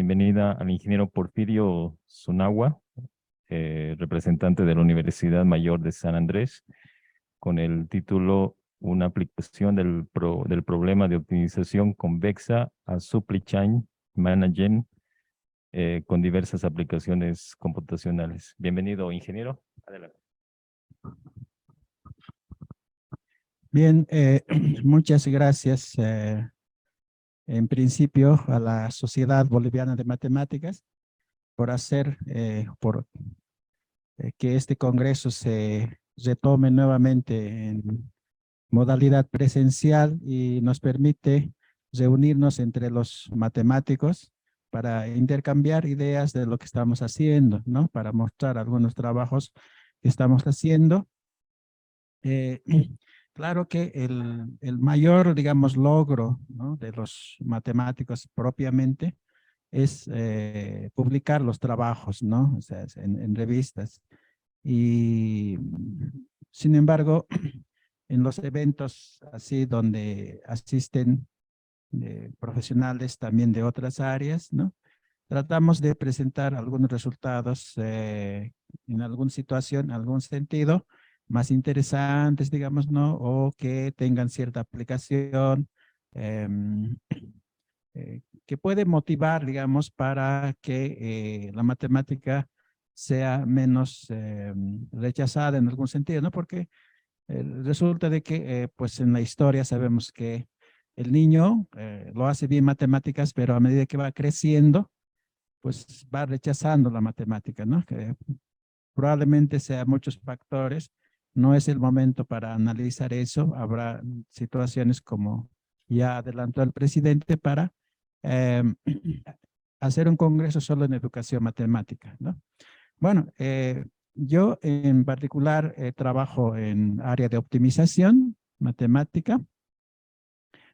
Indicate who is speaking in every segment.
Speaker 1: bienvenida al ingeniero Porfirio Zunagua, representante de la Universidad Mayor de San Andrés, con el título Una aplicación del problema de optimización convexa a Supply Chain Management con diversas aplicaciones computacionales. Bienvenido, ingeniero. Adelante.
Speaker 2: Bien, muchas gracias en principio a la Sociedad Boliviana de Matemáticas por hacer, que este congreso se retome nuevamente en modalidad presencial y nos permite reunirnos entre los matemáticos para intercambiar ideas de lo que estamos haciendo, ¿no? Para mostrar algunos trabajos que estamos haciendo. Eh, Claro que el mayor, digamos, logro, ¿no?, de los matemáticos propiamente es publicar los trabajos, ¿no? O sea, en revistas. Y sin embargo, en los eventos así donde asisten profesionales también de otras áreas, ¿no? Tratamos de presentar algunos resultados en alguna situación, algún sentido, más interesantes, digamos, ¿no? O que tengan cierta aplicación, em, que puede motivar, digamos, para que la matemática sea menos rechazada en algún sentido, ¿no? Porque resulta de que, pues en la historia sabemos que el niño lo hace bien matemáticas, pero a medida que va creciendo, pues va rechazando la matemática, ¿no? Que probablemente sea muchos factores. No es el momento para analizar eso. Habrá situaciones como ya adelantó el presidente para eh, hacer un congreso solo en educación matemática, ¿no? Bueno, yo en particular trabajo en área de optimización matemática,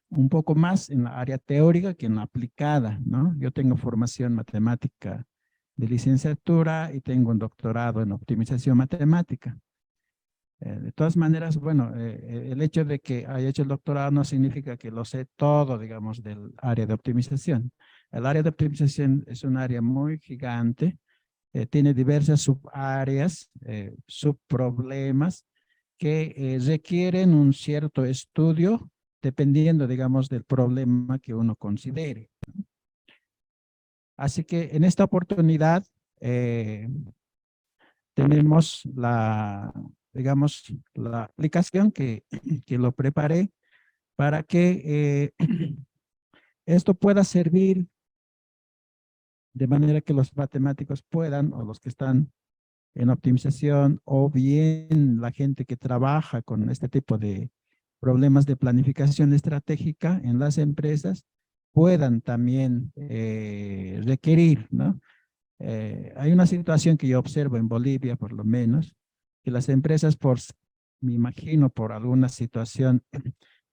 Speaker 2: un poco más en la área teórica que en la aplicada, ¿no? Yo tengo formación matemática de licenciatura y tengo un doctorado en optimización matemática. De todas maneras, bueno, el hecho de que haya hecho el doctorado no significa que lo sé todo, digamos, del área de optimización. El área de optimización es un área muy gigante, tiene diversas subáreas, subproblemas que requieren un cierto estudio dependiendo, digamos, del problema que uno considere. Así que en esta oportunidad tenemos digamos, la aplicación que lo preparé para que esto pueda servir de manera que los matemáticos puedan, o los que están en optimización, o bien la gente que trabaja con este tipo de problemas de planificación estratégica en las empresas, puedan también requerir, ¿no? Hay una situación que yo observo en Bolivia, por lo menos, que las empresas, me imagino, por alguna situación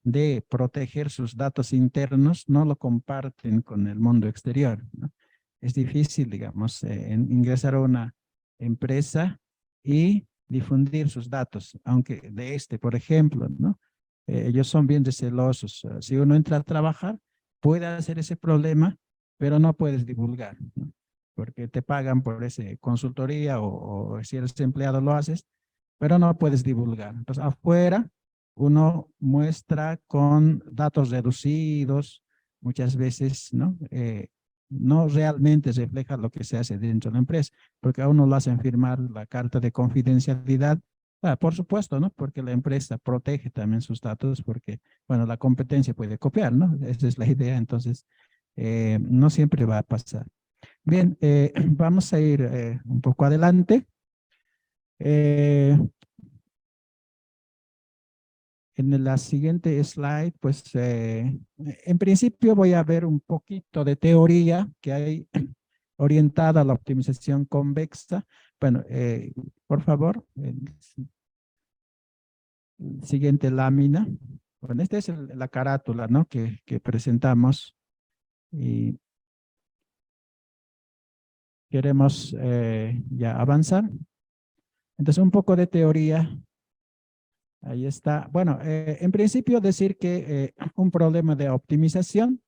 Speaker 2: de proteger sus datos internos, no lo comparten con el mundo exterior, ¿no? Es difícil, digamos, ingresar a una empresa y difundir sus datos, aunque por ejemplo, ¿no? Ellos son bien recelosos. Si uno entra a trabajar, puede hacer ese problema, pero no puedes divulgar, ¿no? Porque te pagan por ese consultoría o si eres empleado lo haces, pero no puedes divulgar. Entonces, afuera uno muestra con datos reducidos, muchas veces, ¿no? No realmente refleja lo que se hace dentro de la empresa, porque a uno lo hacen firmar la carta de confidencialidad. Por supuesto, ¿no? Porque la empresa protege también sus datos, porque, bueno, la competencia puede copiar, ¿no? Esa es la idea, entonces, no siempre va a pasar. Bien, vamos a ir un poco adelante. En la siguiente slide, pues, en principio voy a ver un poquito de teoría que hay orientada a la optimización convexa. Bueno, por favor, siguiente lámina. Bueno, esta es la carátula, ¿no?, que presentamos y queremos ya avanzar. Entonces, un poco de teoría. Ahí está. Bueno, en principio decir que un problema de optimización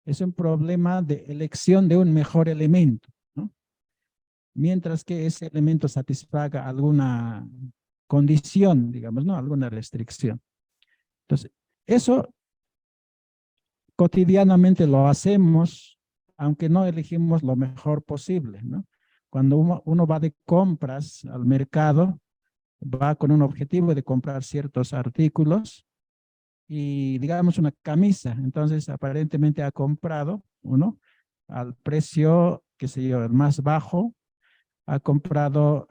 Speaker 2: es un problema de elección de un mejor elemento, ¿no? Mientras que ese elemento satisfaga alguna condición, digamos, ¿no? Alguna restricción. Entonces, eso cotidianamente lo hacemos, aunque no elegimos lo mejor posible, ¿no? Cuando uno va de compras al mercado, va con un objetivo de comprar ciertos artículos y digamos una camisa, entonces aparentemente ha comprado uno al precio, qué sé yo, el más bajo, ha comprado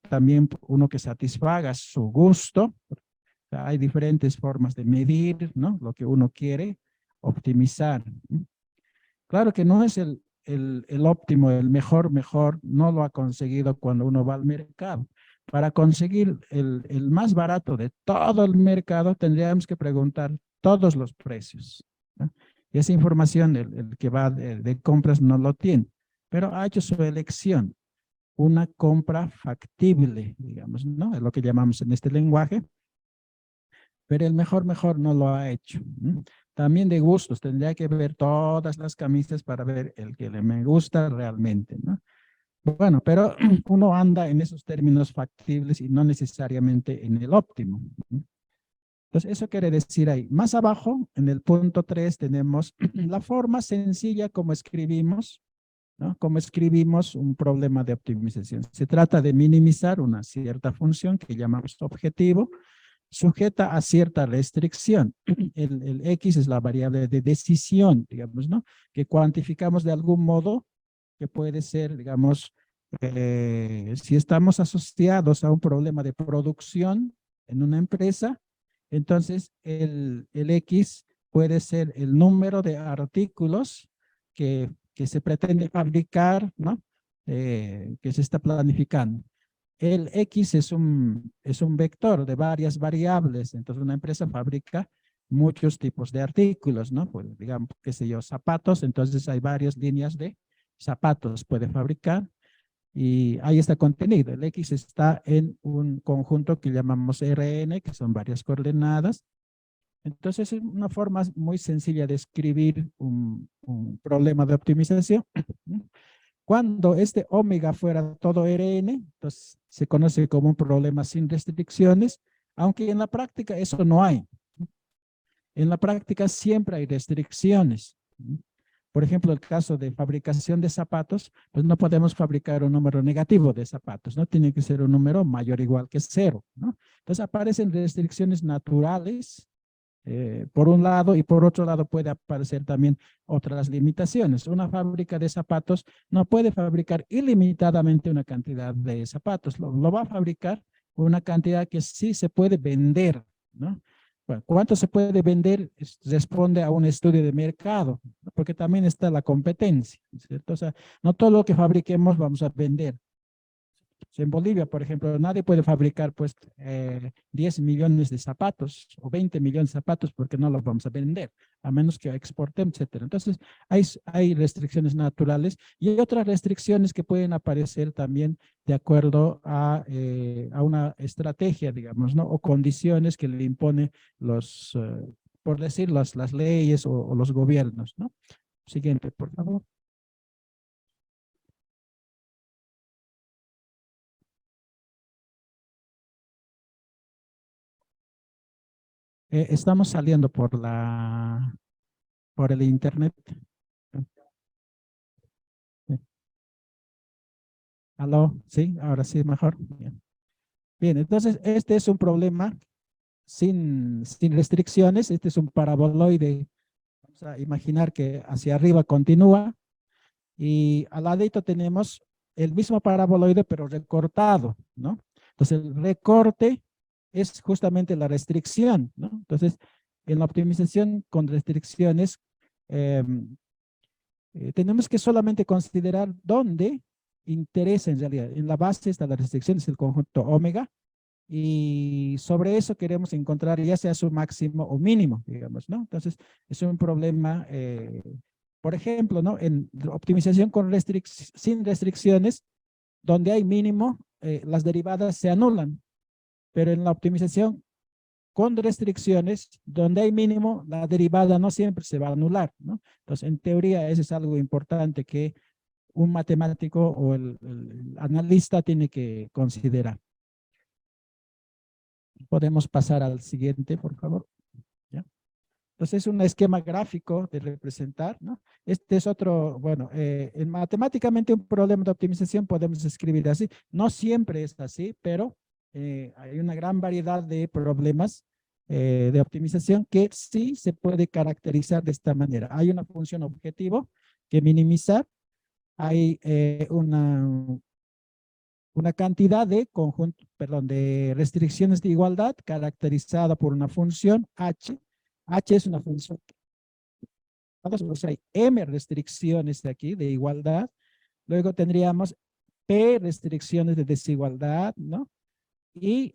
Speaker 2: también uno que satisfaga su gusto. O sea, hay diferentes formas de medir, ¿no? Lo que uno quiere optimizar. Claro que no es el óptimo, el mejor, no lo ha conseguido cuando uno va al mercado. Para conseguir el más barato de todo el mercado, tendríamos que preguntar todos los precios, ¿no? Y esa información, el que va de compras no lo tiene, pero ha hecho su elección, una compra factible, digamos, ¿no? Es lo que llamamos en este lenguaje, pero el mejor no lo ha hecho. También de gustos, tendría que ver todas las camisas para ver el que le me gusta realmente, ¿no? Bueno, pero uno anda en esos términos factibles y no necesariamente en el óptimo. Entonces, eso quiere decir ahí. Más abajo, en el punto 3, tenemos la forma sencilla como escribimos, ¿no? Como escribimos un problema de optimización. Se trata de minimizar una cierta función que llamamos objetivo, sujeta a cierta restricción. El X es la variable de decisión, digamos, ¿no? Que cuantificamos de algún modo, que puede ser, digamos, si estamos asociados a un problema de producción en una empresa, entonces el X puede ser el número de artículos que se pretende fabricar, ¿no? Que se está planificando. El X es un vector de varias variables, entonces una empresa fabrica muchos tipos de artículos, ¿no? Pues digamos, qué sé yo, zapatos, entonces hay varias líneas de zapatos puede fabricar y ahí está contenido. El X está en un conjunto que llamamos Rn, que son varias coordenadas. Entonces es una forma muy sencilla de escribir un problema de optimización. Cuando este omega fuera todo Rn, entonces se conoce como un problema sin restricciones, aunque en la práctica eso no hay. En la práctica siempre hay restricciones. Por ejemplo, el caso de fabricación de zapatos, pues no podemos fabricar un número negativo de zapatos, ¿no? Tiene que ser un número mayor o igual que 0, ¿no? Entonces aparecen restricciones naturales, por un lado, y por otro lado puede aparecer también otras limitaciones. Una fábrica de zapatos no puede fabricar ilimitadamente una cantidad de zapatos, lo va a fabricar una cantidad que sí se puede vender, ¿no? Bueno, ¿cuánto se puede vender? Responde a un estudio de mercado, ¿no? Porque también está la competencia, ¿cierto? O sea, no todo lo que fabriquemos vamos a vender. En Bolivia, por ejemplo, nadie puede fabricar pues 10 millones de zapatos o 20 millones de zapatos porque no los vamos a vender, a menos que exportemos, etcétera. Entonces, hay restricciones naturales y hay otras restricciones que pueden aparecer también de acuerdo a una estrategia, digamos, ¿no? O condiciones que le impone por decir, las leyes o los gobiernos, ¿no? Siguiente, por favor. Estamos saliendo por el internet. ¿Aló? ¿Sí? Ahora sí, mejor. Bien. Bien, entonces este es un problema sin restricciones. Este es un paraboloide. Vamos a imaginar que hacia arriba continúa y al ladito tenemos el mismo paraboloide pero recortado, ¿no? Entonces el recorte es justamente la restricción, ¿no? Entonces en la optimización con restricciones tenemos que solamente considerar dónde interesa en realidad. En la base está la restricción, es el conjunto omega, y sobre eso queremos encontrar ya sea su máximo o mínimo, digamos, ¿no? Entonces, es un problema, por ejemplo, ¿no? En optimización sin restricciones, donde hay mínimo, las derivadas se anulan, pero en la optimización con restricciones, donde hay mínimo, la derivada no siempre se va a anular, ¿no? Entonces, en teoría, eso es algo importante que un matemático o el analista tiene que considerar. Podemos pasar al siguiente, por favor. ¿Ya? Entonces, es un esquema gráfico de representar, ¿no? Este es otro, bueno, en matemáticamente un problema de optimización podemos escribir así. No siempre es así, pero hay una gran variedad de problemas de optimización que sí se puede caracterizar de esta manera. Hay una función objetivo que minimizar, hay una cantidad de perdón, de restricciones de igualdad caracterizada por una función h. H es una función. Entonces hay m restricciones de aquí de igualdad. Luego tendríamos p restricciones de desigualdad, ¿no? Y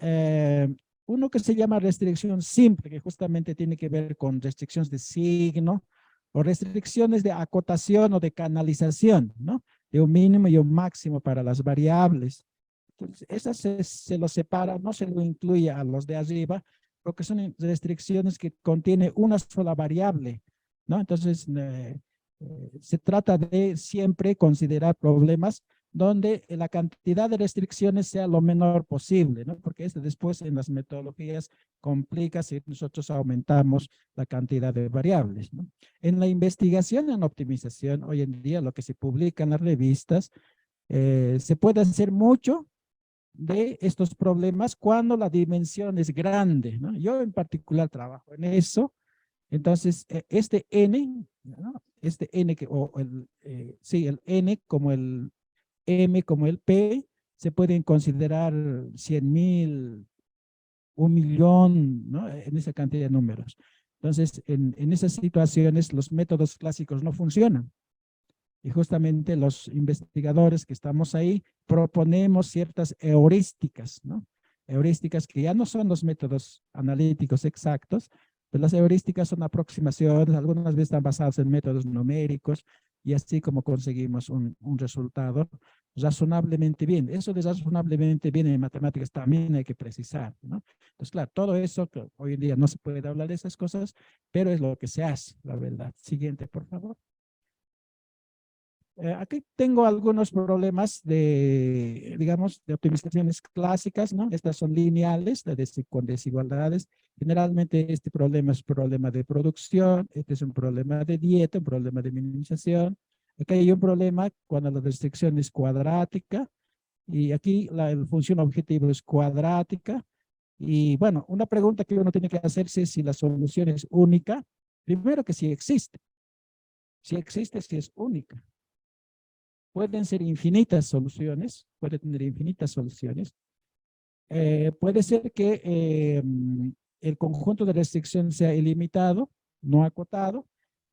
Speaker 2: uno que se llama restricción simple, que justamente tiene que ver con restricciones de signo o restricciones de acotación o de canalización, ¿no? De un mínimo y un máximo para las variables. Entonces, esas se lo separa, no se lo incluye a los de arriba, porque son restricciones que contiene una sola variable, ¿no? Entonces, se trata de siempre considerar problemas donde la cantidad de restricciones sea lo menor posible, ¿no? Porque después en las metodologías complica si nosotros aumentamos la cantidad de variables, ¿no? En la investigación en optimización, hoy en día lo que se publica en las revistas, se puede hacer mucho de estos problemas cuando la dimensión es grande, ¿no? Yo en particular trabajo en eso. Entonces, este n, ¿no? Este n, sí, el n como el m como el p, se pueden considerar 100,000, 1,000,000, ¿no? En esa cantidad de números. Entonces, en esas situaciones, los métodos clásicos no funcionan. Y justamente los investigadores que estamos ahí proponemos ciertas heurísticas, ¿no? Heurísticas que ya no son los métodos analíticos exactos, pero las heurísticas son aproximaciones, algunas veces están basadas en métodos numéricos, y así como conseguimos un resultado razonablemente bien. Eso de razonablemente bien en matemáticas también hay que precisar, ¿no? Entonces, claro, todo eso, que hoy en día no se puede hablar de esas cosas, pero es lo que se hace, la verdad. Siguiente, por favor. Aquí tengo algunos problemas de, digamos, de optimizaciones clásicas, ¿no? Estas son lineales, con desigualdades. Generalmente este problema es un problema de producción, este es un problema de dieta, un problema de minimización. Aquí hay un problema cuando la restricción es cuadrática y aquí la función objetivo es cuadrática. Y bueno, una pregunta que uno tiene que hacerse es si la solución es única. Primero que si existe. Si existe, si es única. Pueden ser infinitas soluciones, puede tener infinitas soluciones. Puede ser que el conjunto de restricción sea ilimitado, no acotado,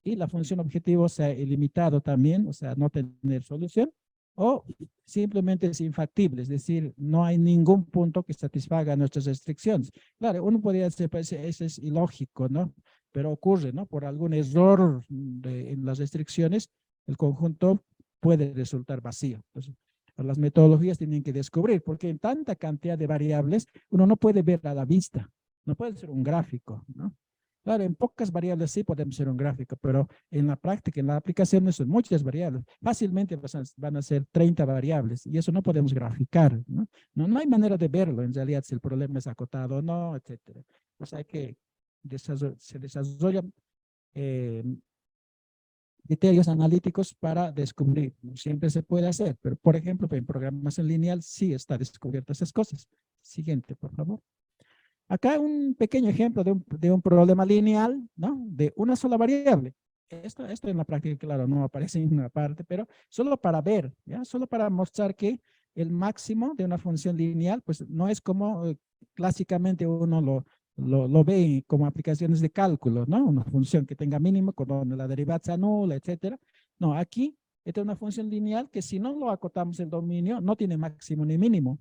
Speaker 2: y la función objetivo sea ilimitado también, o sea, no tener solución, o simplemente es infactible, es decir, no hay ningún punto que satisfaga nuestras restricciones. Claro, uno podría decir, pues, eso es ilógico, ¿no? Pero ocurre, ¿no? Por algún error en las restricciones, el conjunto puede resultar vacío. Entonces, las metodologías tienen que descubrir, porque en tanta cantidad de variables, uno no puede ver a la vista, no puede ser un gráfico, ¿no? Claro, en pocas variables sí podemos hacer un gráfico, pero en la práctica, en la aplicación, son muchas variables. Fácilmente van a ser 30 variables y eso no podemos graficar, ¿no? No hay manera de verlo, en realidad, si el problema es acotado o no, etcétera. Pues hay que se desarrollan criterios analíticos para descubrir. No siempre se puede hacer, pero por ejemplo, en programación lineal sí está descubierto esas cosas. Siguiente, por favor. Acá un pequeño ejemplo de un problema lineal, ¿no? De una sola variable. Esto en la práctica, claro, no aparece en una parte, pero solo para ver, ¿ya? Solo para mostrar que el máximo de una función lineal, pues no es como clásicamente uno lo ve como aplicaciones de cálculo, ¿no? Una función que tenga mínimo, cuando la derivada se anula, etcétera. No, aquí esta es una función lineal que si no lo acotamos el dominio, no tiene máximo ni mínimo.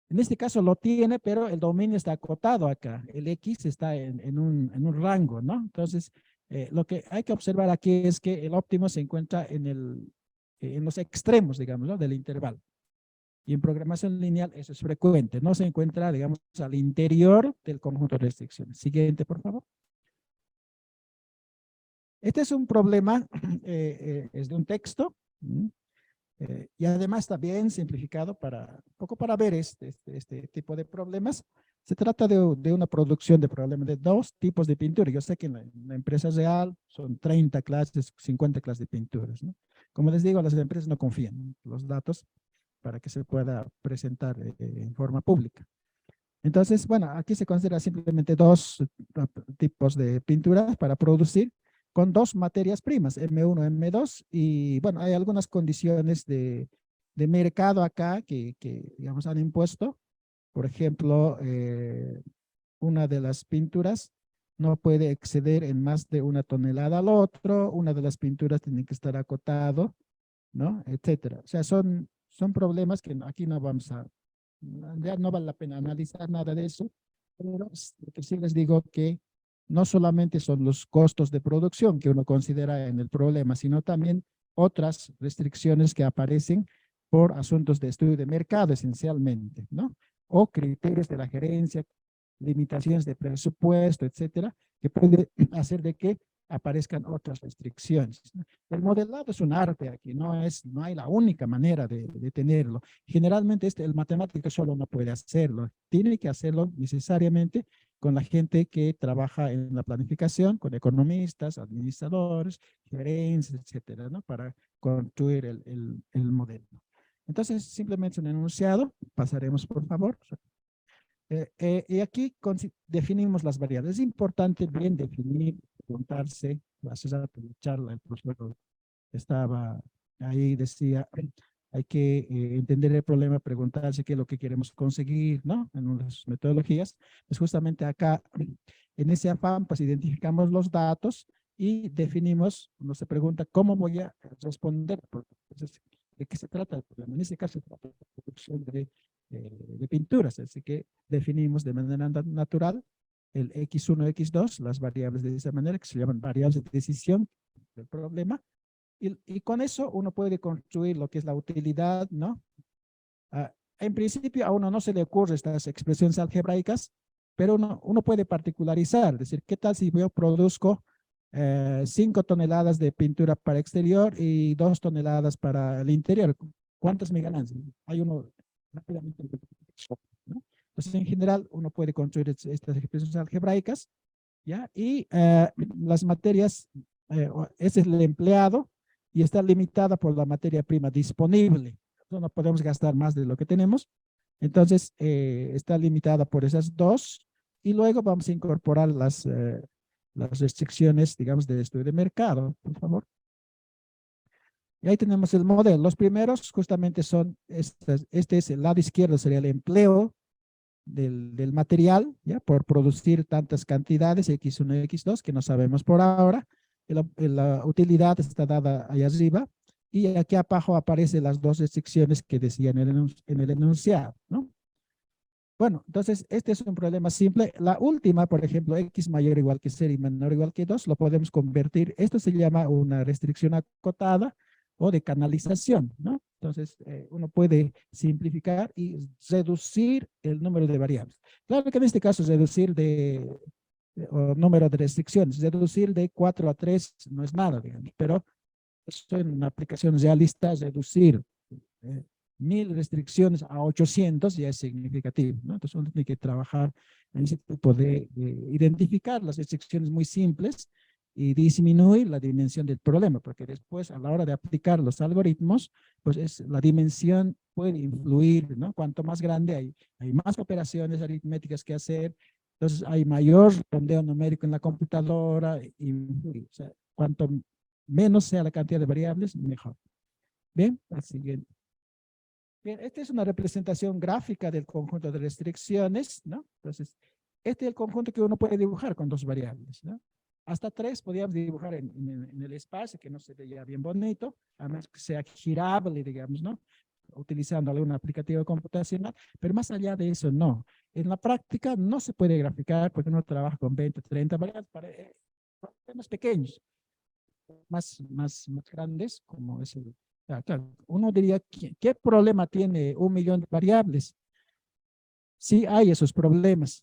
Speaker 2: En este caso lo tiene, pero el dominio está acotado acá. El X está en un rango, ¿no? Entonces, lo que hay que observar aquí es que el óptimo se encuentra en los extremos, digamos, ¿no? Del intervalo. Y en programación lineal eso es frecuente. No se encuentra, digamos, al interior del conjunto de restricciones. Siguiente, por favor. Este es un problema, es de un texto, y además está bien simplificado para, un poco para ver este tipo de problemas. Se trata de una producción de problemas de dos tipos de pintura. Yo sé que en la empresa real son 30 clases, 50 clases de pinturas, ¿no? Como les digo, las empresas no confían en los datos para que se pueda presentar en forma pública. Entonces, bueno, aquí se considera simplemente dos tipos de pinturas para producir con dos materias primas, M1, M2, y bueno, hay algunas condiciones de mercado acá que, digamos, han impuesto. Por ejemplo, una de las pinturas no puede exceder en más de 1 tonelada al otro, una de las pinturas tiene que estar acotado, ¿no? Etcétera. O sea, son problemas que aquí no vamos a, ya no vale la pena analizar nada de eso, pero lo que sí les digo que no solamente son los costos de producción que uno considera en el problema, sino también otras restricciones que aparecen por asuntos de estudio de mercado esencialmente, ¿no? O criterios de la gerencia, limitaciones de presupuesto, etcétera, que puede hacer de que aparezcan otras restricciones, ¿no? El modelado es un arte aquí, no hay la única manera de tenerlo. Generalmente el matemático solo no puede hacerlo, tiene que hacerlo necesariamente con la gente que trabaja en la planificación, con economistas, administradores, gerentes, etcétera, ¿no? Para construir el modelo. Entonces, simplemente un enunciado, pasaremos por favor. Y aquí definimos las variables. Es importante bien definir, preguntarse, hace rato de charla, el profesor estaba ahí, decía, hay que entender el problema, preguntarse qué es lo que queremos conseguir, ¿no? En unas metodologías. Pues justamente acá, en ese afán, pues identificamos los datos y definimos, uno se pregunta, ¿cómo voy a responder? Entonces, ¿de qué se trata el problema? En este caso, se trata de la producción de pinturas, así que definimos de manera natural el X1, X2, las variables de esa manera, que se llaman variables de decisión del problema, y con eso uno puede construir lo que es la utilidad, ¿no? En principio a uno no se le ocurre estas expresiones algebraicas, pero uno puede particularizar, es decir, ¿qué tal si yo produzco 5 toneladas de pintura para exterior y 2 toneladas para el interior? ¿Cuántas me ganan? Hay uno rápidamente, ¿no? Entonces, en general, uno puede construir estas expresiones algebraicas, ¿ya? Y las materias, ese es el empleado y está limitada por la materia prima disponible. No podemos gastar más de lo que tenemos. Entonces, está limitada por esas dos. Y luego vamos a incorporar las restricciones, digamos, de estudio de mercado, por favor. Y ahí tenemos el modelo. Los primeros justamente son, este es el lado izquierdo, sería el empleo del material, ¿ya? Por producir tantas cantidades, X1 y X2, que no sabemos por ahora. La utilidad está dada allá arriba. Y aquí abajo aparecen las dos restricciones que decía en el enunciado, ¿no? Bueno, entonces este es un problema simple. La última, por ejemplo, X mayor o igual que 0 y menor o igual que 2, lo podemos convertir. Esto se llama una restricción acotada o de canalización, ¿no? Entonces, uno puede simplificar y reducir el número de variables. Claro que en este caso reducir o número de restricciones, reducir de 4 a 3 no es nada, digamos, pero esto en una aplicación realista, reducir 1000 restricciones a 800 ya es significativo, ¿no? Entonces uno tiene que trabajar en ese tipo de identificar las restricciones muy simples y disminuir la dimensión del problema, porque después a la hora de aplicar los algoritmos, pues la dimensión puede influir, ¿no? Cuanto más grande hay más operaciones aritméticas que hacer, entonces hay mayor redondeo numérico en la computadora, o sea, cuanto menos sea la cantidad de variables, mejor. Bien, el siguiente. Bien, esta es una representación gráfica del conjunto de restricciones, ¿no? Entonces, este es el conjunto que uno puede dibujar con dos variables, ¿no? Hasta 3 podríamos dibujar en el espacio, que no se veía bien bonito, a menos que sea girable, digamos, ¿no? Utilizando algún aplicativo computacional, pero más allá de eso, no. En la práctica no se puede graficar porque uno trabaja con 20, 30 variables para problemas pequeños, más grandes, como es Claro, uno diría, ¿qué problema tiene 1 millón de variables? Sí hay esos problemas,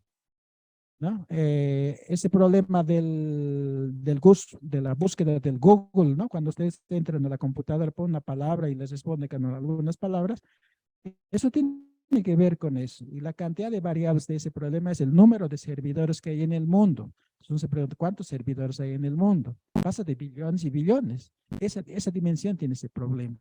Speaker 2: ¿no? Ese problema de la búsqueda del Google, ¿no? Cuando ustedes entran a la computadora, ponen una palabra y les responde con algunas palabras, eso tiene que ver con eso. Y la cantidad de variables de ese problema es el número de servidores que hay en el mundo. Entonces se pregunta, ¿cuántos servidores hay en el mundo? Pasa de billones y billones. Esa dimensión tiene ese problema.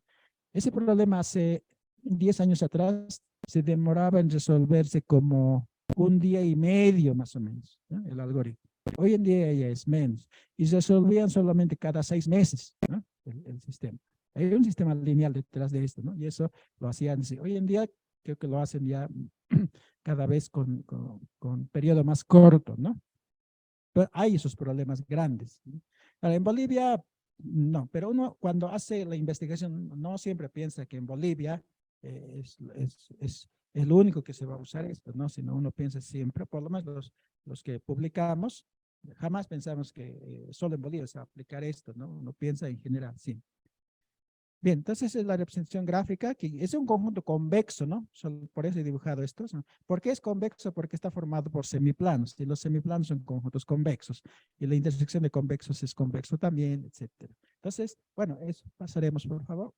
Speaker 2: Ese problema hace 10 años atrás se demoraba en resolverse como 1 día y medio más o menos, ¿no? El algoritmo. Hoy en día ya es menos. Y se resolvían solamente cada 6 meses, ¿no? El sistema. Hay un sistema lineal detrás de esto, ¿no? Y eso lo hacían. Hoy en día creo que lo hacen ya cada vez con periodo más corto, ¿no? Pero hay esos problemas grandes, ¿no? Ahora, en Bolivia, no, pero uno cuando hace la investigación no siempre piensa que en Bolivia es el único que se va a usar esto, ¿no? Sino uno piensa siempre, por lo menos los que publicamos, jamás pensamos que solo en Bolivia se va a aplicar esto, ¿no? Uno piensa en general, sí. Bien, entonces es la representación gráfica, que es un conjunto convexo, ¿no? Por eso he dibujado estos, ¿no? ¿Por qué es convexo? Porque está formado por semiplanos, y los semiplanos son conjuntos convexos, y la intersección de convexos es convexo también, etcétera. Entonces, bueno, eso pasaremos, por favor.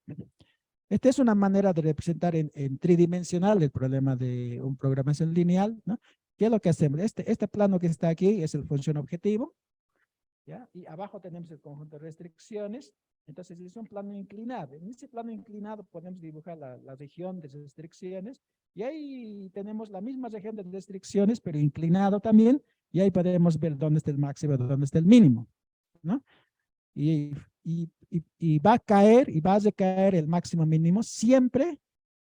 Speaker 2: Esta es una manera de representar en tridimensional el problema de un programación lineal, ¿no? ¿Qué es lo que hacemos? Este plano que está aquí es el función objetivo, ¿ya? Y abajo tenemos el conjunto de restricciones. Entonces es un plano inclinado. En ese plano inclinado podemos dibujar la región de restricciones y ahí tenemos la misma región de restricciones, pero inclinado también, y ahí podemos ver dónde está el máximo, dónde está el mínimo, ¿no? Y va a caer y va a decaer el máximo mínimo siempre,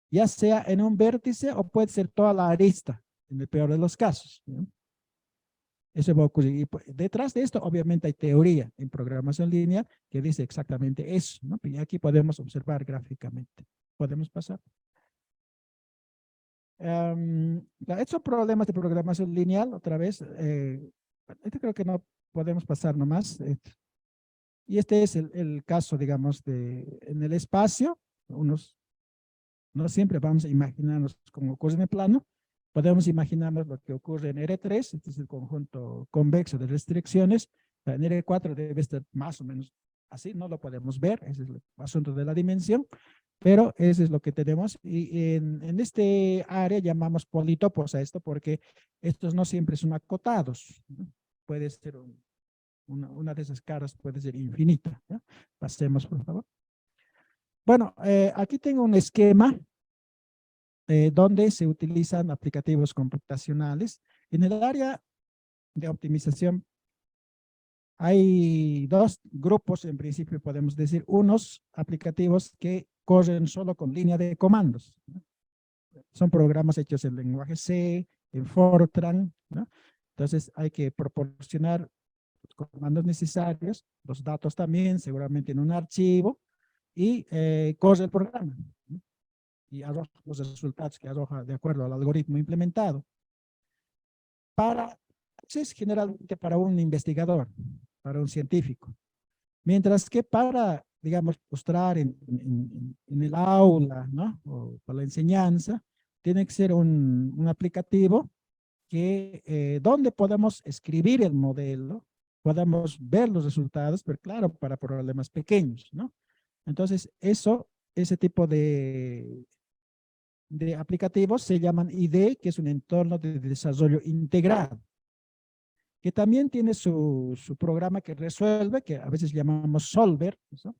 Speaker 2: ya sea en un vértice o puede ser toda la arista, en el peor de los casos, ¿no? Eso va a ocurrir. Y detrás de esto, obviamente, hay teoría en programación lineal que dice exactamente eso, ¿no? Y aquí podemos observar gráficamente. ¿Podemos pasar? Estos son problemas de programación lineal, otra vez. Este creo que no podemos pasar nomás. Y este es el caso, digamos, en el espacio. No siempre vamos a imaginarnos como ocurre en el plano. Podemos imaginarnos lo que ocurre en R3, este es el conjunto convexo de restricciones. En R4 debe estar más o menos así, no lo podemos ver, ese es el asunto de la dimensión, pero eso es lo que tenemos. Y en este área llamamos politopos a esto porque estos no siempre son acotados, ¿no? Puede ser una de esas caras, puede ser infinita, ¿no? Pasemos, por favor. Bueno, aquí tengo un esquema donde se utilizan aplicativos computacionales. En el área de optimización hay dos grupos, en principio podemos decir, unos aplicativos que corren solo con línea de comandos, ¿no? Son programas hechos en lenguaje C, en Fortran, ¿no? Entonces hay que proporcionar los comandos necesarios, los datos también, seguramente en un archivo, y corre el programa, ¿no? Y arroja los resultados que arroja de acuerdo al algoritmo implementado. Es generalmente para un investigador, para un científico. Mientras que para, digamos, mostrar en el aula, ¿no? O para la enseñanza, tiene que ser un aplicativo donde podamos escribir el modelo, podamos ver los resultados, pero claro, para problemas pequeños, ¿no? Entonces, ese tipo de aplicativos se llaman IDE, que es un entorno de desarrollo integrado, que también tiene su programa que resuelve, que a veces llamamos solver, ¿no?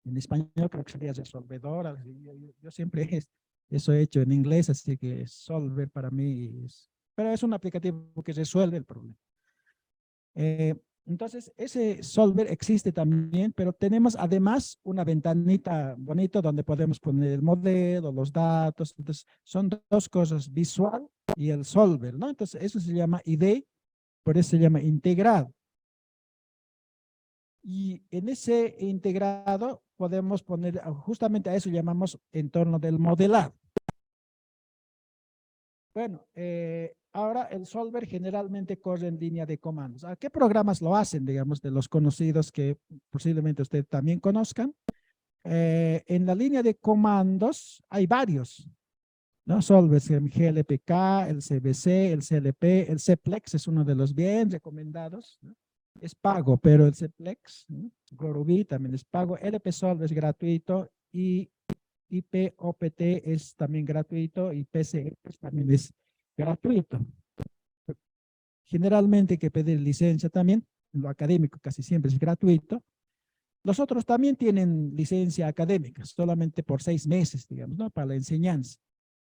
Speaker 2: En español creo que sería resolvedor. Yo siempre eso he hecho en inglés, así que solver para mí pero es un aplicativo que resuelve el problema. Entonces, ese solver existe también, pero tenemos además una ventanita bonita donde podemos poner el modelo, los datos. Entonces, son dos cosas, visual y el solver, ¿no? Entonces, eso se llama IDE, por eso se llama integrado. Y en ese integrado podemos poner, justamente a eso llamamos entorno del modelado. Bueno, ahora el solver generalmente corre en línea de comandos. ¿A qué programas lo hacen, digamos, de los conocidos que posiblemente usted también conozcan? En la línea de comandos hay varios, ¿no? Solvers, el GLPK, el CBC, el CLP, el CPLEX es uno de los bien recomendados, ¿no? Es pago, pero el CPLEX, ¿no? GoruBee también es pago, LP Solver es gratuito y IPOPT es también gratuito y PCX también es gratuito. Generalmente hay que pedir licencia también, en lo académico casi siempre es gratuito. Los otros también tienen licencia académica, solamente por 6 meses, digamos, ¿no? Para la enseñanza.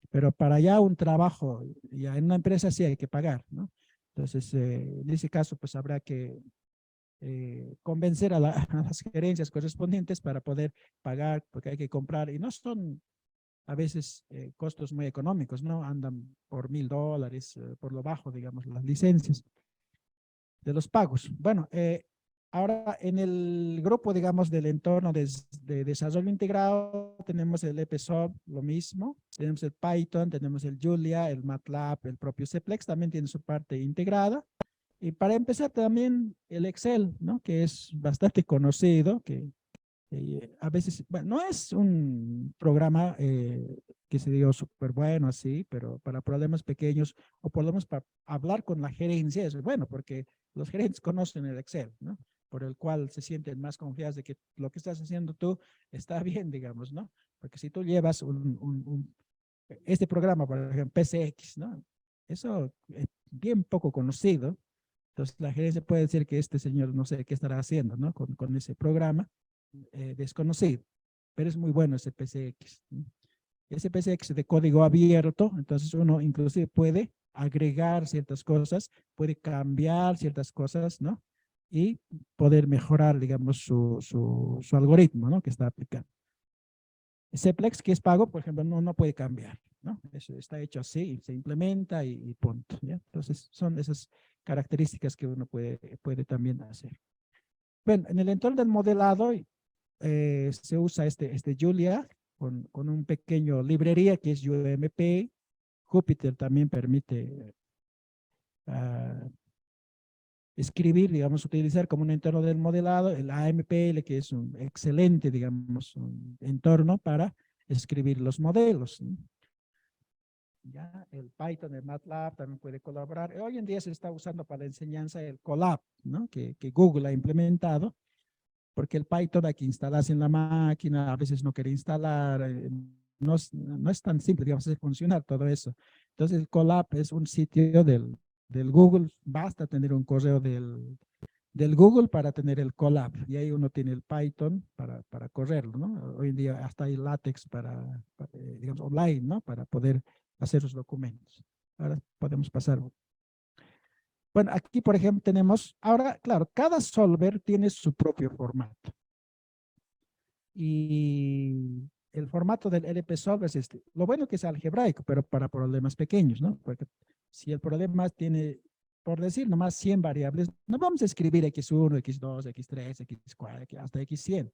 Speaker 2: Pero para ya un trabajo, ya en una empresa sí hay que pagar, ¿no? Entonces, en ese caso, pues habrá que convencer a, a las gerencias correspondientes para poder pagar, porque hay que comprar, y no son a veces costos muy económicos, ¿no? Andan por $1000, por lo bajo, digamos, las licencias de los pagos. Bueno, ahora en el grupo, digamos, del entorno de desarrollo integrado, tenemos el EPSOB, lo mismo, tenemos el Python, tenemos el Julia, el MATLAB, el propio CPLEX también tiene su parte integrada. Y para empezar también el Excel, ¿no? Que es bastante conocido, que a veces, bueno, no es un programa que se dio súper bueno así, pero para problemas pequeños o por lo menos para hablar con la gerencia es bueno, porque los gerentes conocen el Excel, ¿no? Por el cual se sienten más confiados de que lo que estás haciendo tú está bien, digamos, ¿no? Porque si tú llevas este programa, por ejemplo, PCX, ¿no? Eso es bien poco conocido. Entonces la gerencia puede decir que este señor no sé qué estará haciendo, ¿no? Con ese programa desconocido, pero es muy bueno ese PCX, ¿no? Ese PCX de código abierto, entonces uno inclusive puede agregar ciertas cosas, puede cambiar ciertas cosas, ¿no? Y poder mejorar, digamos, su algoritmo, ¿no? Que está aplicando. Ceplex, que es pago, por ejemplo, no puede cambiar, ¿no? Eso está hecho así, se implementa y punto, ¿ya? Entonces, son esas características que uno puede también hacer. Bueno, en el entorno del modelado se usa este Julia con un pequeño librería que es UMP. Jupyter también permite uh, escribir, digamos, utilizar como un entorno del modelado, el AMPL, que es un excelente, digamos, un entorno para escribir los modelos, ¿no? Ya, el Python, el MATLAB también puede colaborar. Hoy en día se está usando para la enseñanza el Colab, ¿no? Que Google ha implementado, porque el Python hay que instalarse en la máquina, a veces no quiere instalar, no es tan simple, digamos, hacer funcionar todo eso. Entonces el Colab es un sitio del Google, basta tener un correo del Google para tener el Colab, y ahí uno tiene el Python para correrlo, ¿no? Hoy en día hasta hay LaTeX para digamos, online, ¿no? Para poder hacer los documentos. Ahora podemos pasar. Bueno, aquí, por ejemplo, tenemos, ahora, claro, cada solver tiene su propio formato. Y el formato del LP Solver es este. Lo bueno que es algebraico, pero para problemas pequeños, ¿no? Porque si el problema tiene, por decir, nomás 100 variables, no vamos a escribir X1, X2, X3, X4, hasta X100,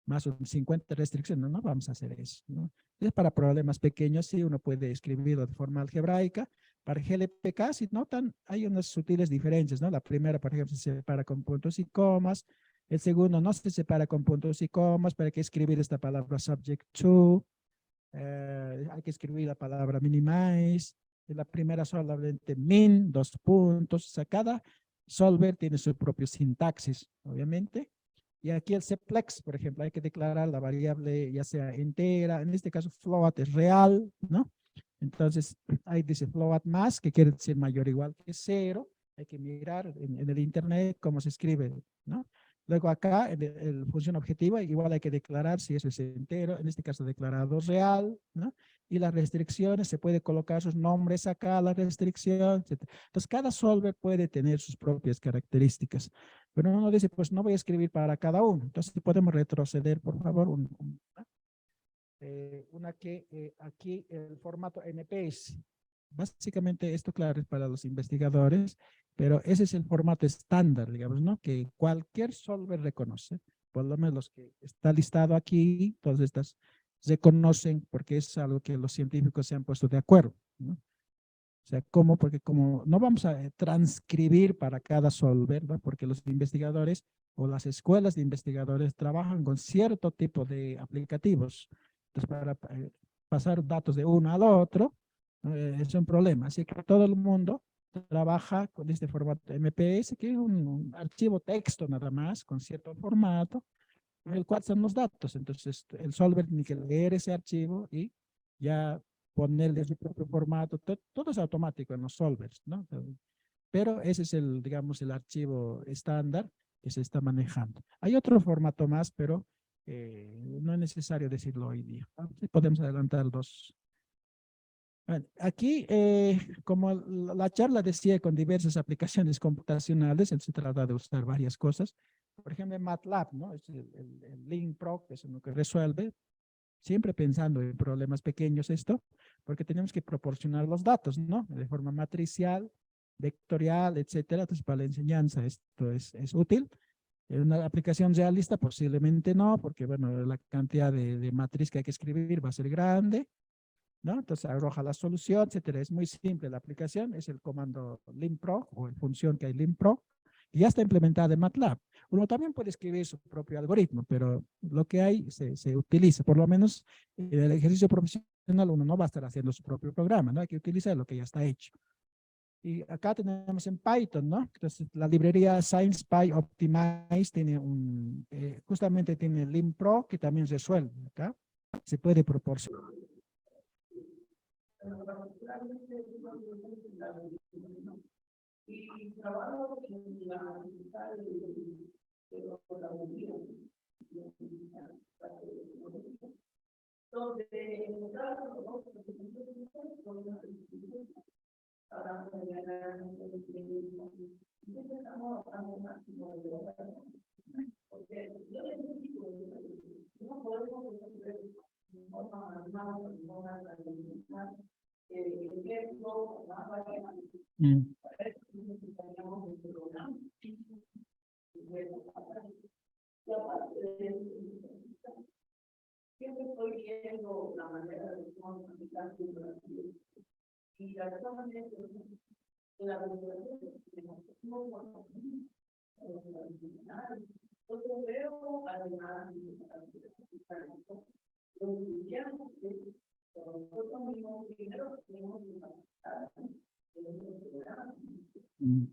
Speaker 2: más 50 restricciones, no vamos a hacer eso, ¿no? Entonces, para problemas pequeños, sí, uno puede escribirlo de forma algebraica. Para GLPK, si notan, hay unas sutiles diferencias, ¿no? La primera, por ejemplo, se separa con puntos y comas. El segundo no se separa con puntos y comas, para que escribir esta palabra subject to. Hay que escribir la palabra minimize. En la primera solamente min, 2 puntos. O sea, cada solver tiene su propio sintaxis, obviamente. Y aquí el Ceplex, por ejemplo, hay que declarar la variable ya sea entera, en este caso float es real, ¿no? Entonces, ahí dice float más, que quiere decir mayor o igual que 0. Hay que mirar en el internet cómo se escribe, ¿no? Luego acá, el función objetiva, igual hay que declarar si eso es entero, en este caso declarado real, ¿no? Y las restricciones, se puede colocar sus nombres acá, la restricción, etc. Entonces, cada solver puede tener sus propias características. Pero uno dice, pues no voy a escribir para cada uno. Entonces, podemos retroceder, por favor, una que aquí el formato NPS. Básicamente esto, claro, es para los investigadores, pero ese es el formato estándar, digamos, ¿no? Que cualquier solver reconoce, por lo menos los que está listado aquí, todas estas se conocen porque es algo que los científicos se han puesto de acuerdo, ¿no? O sea, ¿cómo? Porque como no vamos a transcribir para cada solver, ¿no? Porque los investigadores o las escuelas de investigadores trabajan con cierto tipo de aplicativos. Entonces, para pasar datos de uno al otro, es un problema. Así que todo el mundo trabaja con este formato MPS, que es un archivo texto nada más, con cierto formato, en el cual son los datos. Entonces, el solver tiene que leer ese archivo y ya ponerle su propio formato. Todo es automático en los solvers, ¿no? Pero ese es el, digamos, el archivo estándar que se está manejando. Hay otro formato más, pero no es necesario decirlo hoy día. Podemos adelantar dos. Bueno, aquí, como la charla decía, con diversas aplicaciones computacionales, se trata de usar varias cosas. Por ejemplo, en MATLAB, ¿no? Es el LINPRO, que es lo que resuelve, siempre pensando en problemas pequeños esto, porque tenemos que proporcionar los datos, ¿no? De forma matricial, vectorial, etcétera. Entonces, para la enseñanza esto es útil. En una aplicación realista posiblemente no, porque, bueno, la cantidad de matriz que hay que escribir va a ser grande, ¿no? Entonces arroja la solución, etcétera. Es muy simple la aplicación, es el comando linpro o en función que hay linpro, y ya está implementada en MATLAB. Uno también puede escribir su propio algoritmo, pero lo que hay se utiliza, por lo menos en el ejercicio profesional uno no va a estar haciendo su propio programa, ¿no? Hay que utilizar lo que ya está hecho. Y acá tenemos en Python, ¿no? Entonces la librería SciencePy Optimize tiene justamente tiene linpro que también resuelve acá. Se puede proporcionar. Mm. Mm.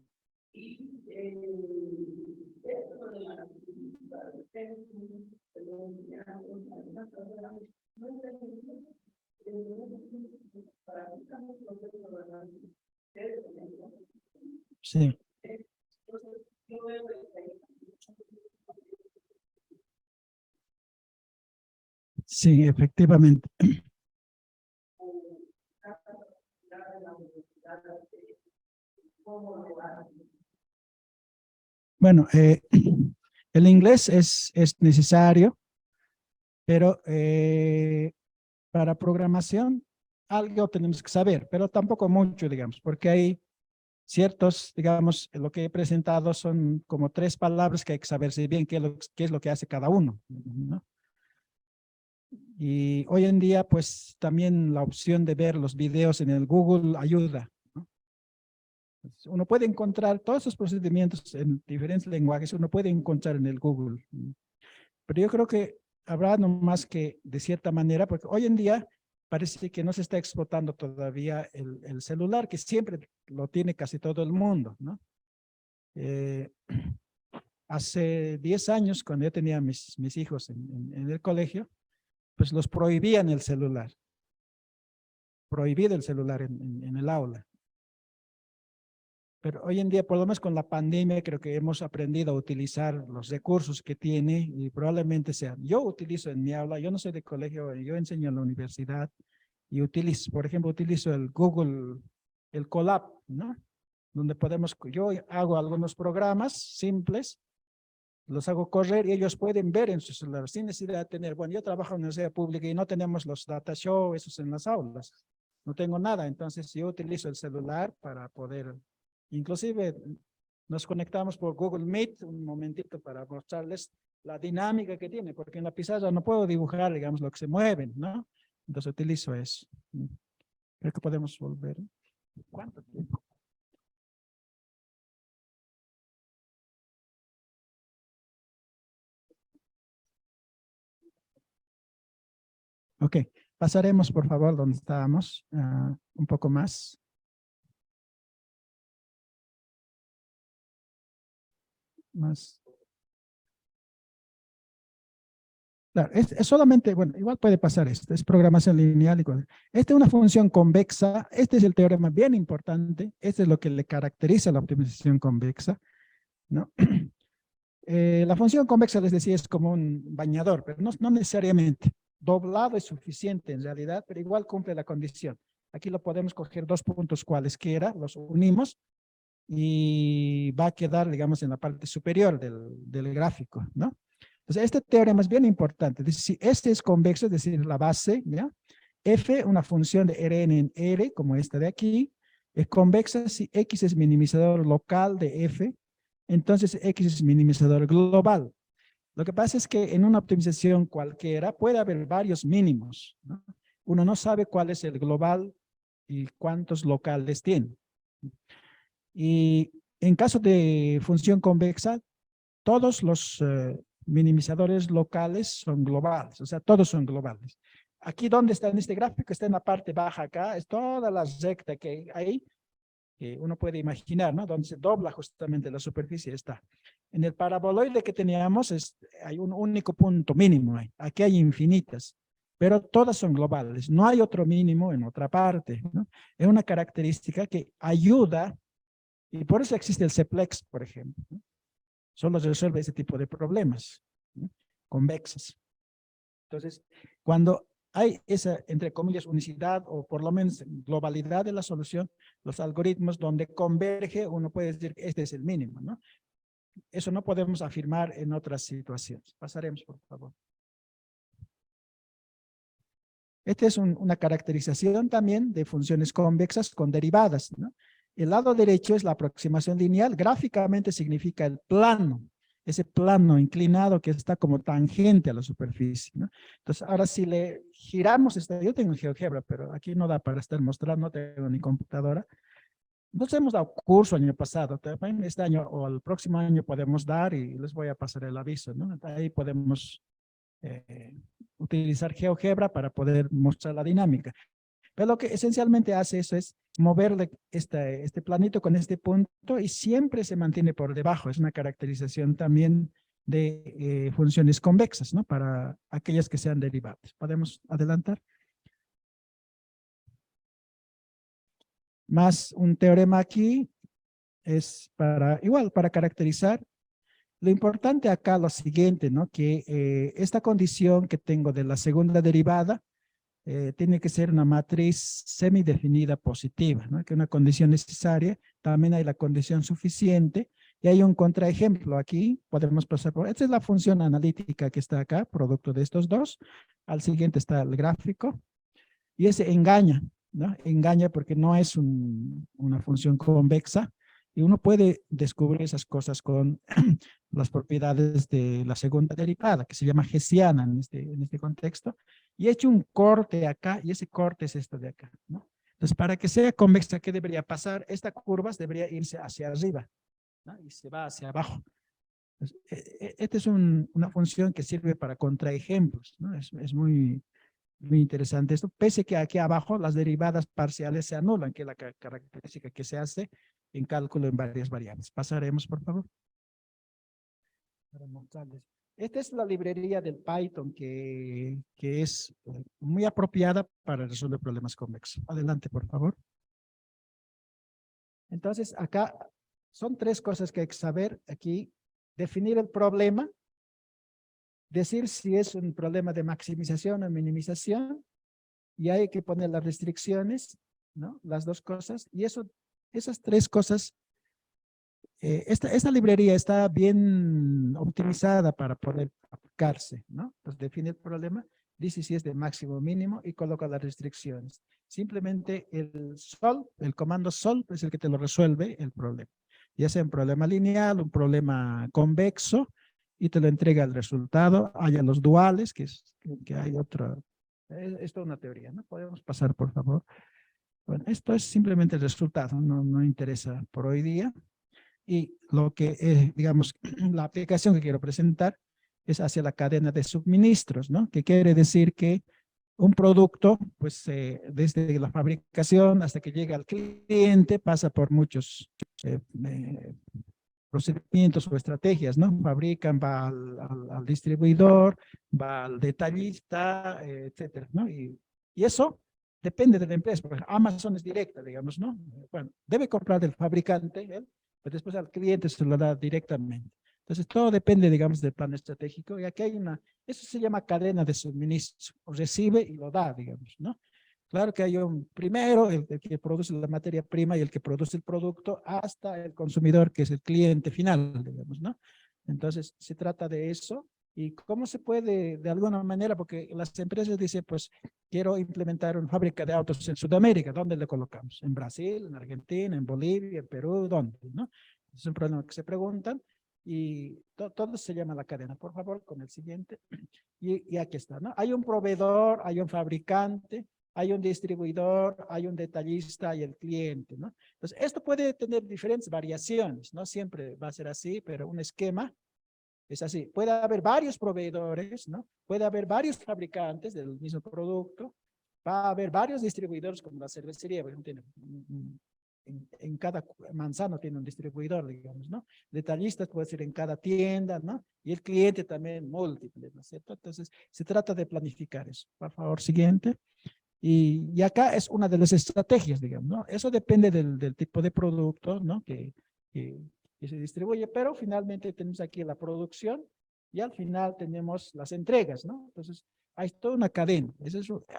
Speaker 2: Sí, sí, efectivamente. Bueno, el inglés es necesario, pero para programación algo tenemos que saber, pero tampoco mucho, digamos, porque hay ciertos, digamos, lo que he presentado son como 3 palabras que hay que saberse bien qué es lo que hace cada uno, ¿no? Y hoy en día, pues también la opción de ver los videos en el Google ayuda, ¿no? Uno puede encontrar todos esos procedimientos en diferentes lenguajes, uno puede encontrar en el Google. Pero yo creo que habrá nomás que, de cierta manera, porque hoy en día parece que no se está explotando todavía el celular, que siempre lo tiene casi todo el mundo, ¿no? Hace 10 años, cuando yo tenía mis hijos en el colegio, pues los prohibían el celular, prohibido el celular en el aula. Pero hoy en día, por lo menos con la pandemia, creo que hemos aprendido a utilizar los recursos que tiene y probablemente sea. Yo utilizo en mi aula, yo no soy de colegio, yo enseño en la universidad y utilizo, por ejemplo, utilizo el Google, el Colab, ¿no? Donde yo hago algunos programas simples, los hago correr y ellos pueden ver en su celular sin necesidad de tener, bueno, yo trabajo en la universidad pública y no tenemos los data show, esos en las aulas. No tengo nada, entonces yo utilizo el celular para poder, inclusive nos conectamos por Google Meet un momentito para mostrarles la dinámica que tiene, porque en la pizarra no puedo dibujar, digamos, lo que se mueven, ¿no? Entonces utilizo eso. Creo que podemos volver. ¿Cuánto tiempo? Ok, pasaremos por favor donde estábamos, un poco más. Claro, es solamente, bueno, igual puede pasar esto, es programación lineal. Esta es una función convexa, este es el teorema bien importante, este es lo que le caracteriza a la optimización convexa, ¿no? La función convexa, les decía, es como un bañador, pero no necesariamente. Doblado es suficiente en realidad, pero igual cumple la condición. Aquí lo podemos coger dos puntos cualesquiera, los unimos y va a quedar, digamos, en la parte superior del gráfico, ¿no? Entonces, este teorema es bien importante. Dice, si este es convexo, es decir, la base, ¿ya? F, una función de Rn en R, como esta de aquí, es convexa si X es minimizador local de F, entonces X es minimizador global. Lo que pasa es que en una optimización cualquiera puede haber varios mínimos, ¿no? Uno no sabe cuál es el global y cuántos locales tiene. Y en caso de función convexa, todos los minimizadores locales son globales, o sea, todos son globales. Aquí donde está en este gráfico, está en la parte baja acá, es toda la recta que hay, que uno puede imaginar, ¿no? Donde se dobla justamente la superficie está. En el paraboloide que teníamos hay un único punto mínimo, aquí hay infinitas, pero todas son globales, no hay otro mínimo en otra parte, ¿no? Es una característica que ayuda, y por eso existe el Ceplex, por ejemplo, ¿no? Solo resuelve ese tipo de problemas, ¿no? Convexas. Entonces, cuando hay esa, entre comillas, unicidad o por lo menos globalidad de la solución, los algoritmos donde converge, uno puede decir que este es el mínimo, ¿no? Eso no podemos afirmar en otras situaciones. Pasaremos, por favor. Esta es una caracterización también de funciones convexas con derivadas, ¿no? El lado derecho es la aproximación lineal, gráficamente significa el plano, ese plano inclinado que está como tangente a la superficie, ¿no? Entonces, ahora si le giramos, yo tengo GeoGebra, pero aquí no da para estar mostrando, no tengo ni computadora. Nos hemos dado curso año pasado, también este año o el próximo año podemos dar y les voy a pasar el aviso, ¿no? Ahí podemos utilizar GeoGebra para poder mostrar la dinámica. Pero lo que esencialmente hace eso es moverle este planito con este punto y siempre se mantiene por debajo. Es una caracterización también de funciones convexas, ¿no? Para aquellas que sean derivadas. ¿Podemos adelantar? Más un teorema aquí es igual, para caracterizar. Lo importante acá lo siguiente, ¿no? Que esta condición que tengo de la segunda derivada tiene que ser una matriz semidefinida positiva, ¿no? Que es una condición necesaria, también hay la condición suficiente, y hay un contraejemplo aquí, podemos pasar por, esta es la función analítica que está acá, producto de estos dos, al siguiente está el gráfico, y ese engaña, ¿no? Engaña porque no es una función convexa, y uno puede descubrir esas cosas con las propiedades de la segunda derivada, que se llama hessiana en este contexto, y he hecho un corte acá, y ese corte es esto de acá, ¿no? Entonces, para que sea convexa, ¿qué debería pasar? Esta curva debería irse hacia arriba, ¿no? Y se va hacia abajo. Entonces, esta es una función que sirve para contraejemplos, ¿no? Es muy interesante esto, pese que aquí abajo las derivadas parciales se anulan, que es la característica que se hace en cálculo en varias variables. Pasaremos, por favor. Para mostrarles. Esta es la librería del Python que es muy apropiada para resolver problemas convexos. Adelante, por favor. Entonces, acá son tres cosas que hay que saber aquí. Definir el problema, decir si es un problema de maximización o minimización, y hay que poner las restricciones, ¿no? Las dos cosas, y esas tres cosas, esta librería está bien optimizada para poder aplicarse, ¿no? Entonces define el problema, dice si es de máximo o mínimo y coloca las restricciones. Simplemente el comando solve es el que te lo resuelve el problema. Ya sea un problema lineal, un problema convexo, y te lo entrega el resultado. Hay los duales, que hay otra. Esto es una teoría, ¿no? Podemos pasar, por favor. Bueno, esto es simplemente el resultado, no interesa por hoy día. Y lo que, digamos, la aplicación que quiero presentar es hacia la cadena de suministros, ¿no? Que quiere decir que un producto, pues desde la fabricación hasta que llega al cliente, pasa por muchos procedimientos o estrategias, ¿no? Fabrican, va al distribuidor, va al detallista, etcétera, ¿no? Y eso depende de la empresa. Por ejemplo, Amazon es directa, digamos, ¿no? Bueno, debe comprar del fabricante, él, pero después al cliente se lo da directamente. Entonces, todo depende, digamos, del plan estratégico. Y aquí hay eso se llama cadena de suministro. Recibe y lo da, digamos, ¿no? Claro que hay un primero, el que produce la materia prima y el que produce el producto, hasta el consumidor, que es el cliente final, digamos, ¿no? Entonces, se trata de eso. ¿Y cómo se puede, de alguna manera, porque las empresas dicen, pues, quiero implementar una fábrica de autos en Sudamérica, ¿dónde le colocamos? ¿En Brasil, en Argentina, en Bolivia, en Perú, dónde? ¿No? Es un problema que se preguntan y todo se llama la cadena. Por favor, con el siguiente. Y aquí está, ¿no? Hay un proveedor, hay un fabricante, hay un distribuidor, hay un detallista y el cliente, ¿no? Entonces, esto puede tener diferentes variaciones, no siempre va a ser así, pero un esquema es así. Puede haber varios proveedores, ¿no? Puede haber varios fabricantes del mismo producto, va a haber varios distribuidores como la cervecería, por ejemplo, en cada manzano tiene un distribuidor, digamos, ¿no? Detallistas puede ser en cada tienda, ¿no? Y el cliente también múltiple, ¿no es cierto? Entonces, se trata de planificar eso. Por favor, siguiente. Y acá es una de las estrategias, digamos, ¿no? Eso depende del tipo de producto, ¿no? Que se distribuye, pero finalmente tenemos aquí la producción y al final tenemos las entregas, ¿no? Entonces, hay toda una cadena.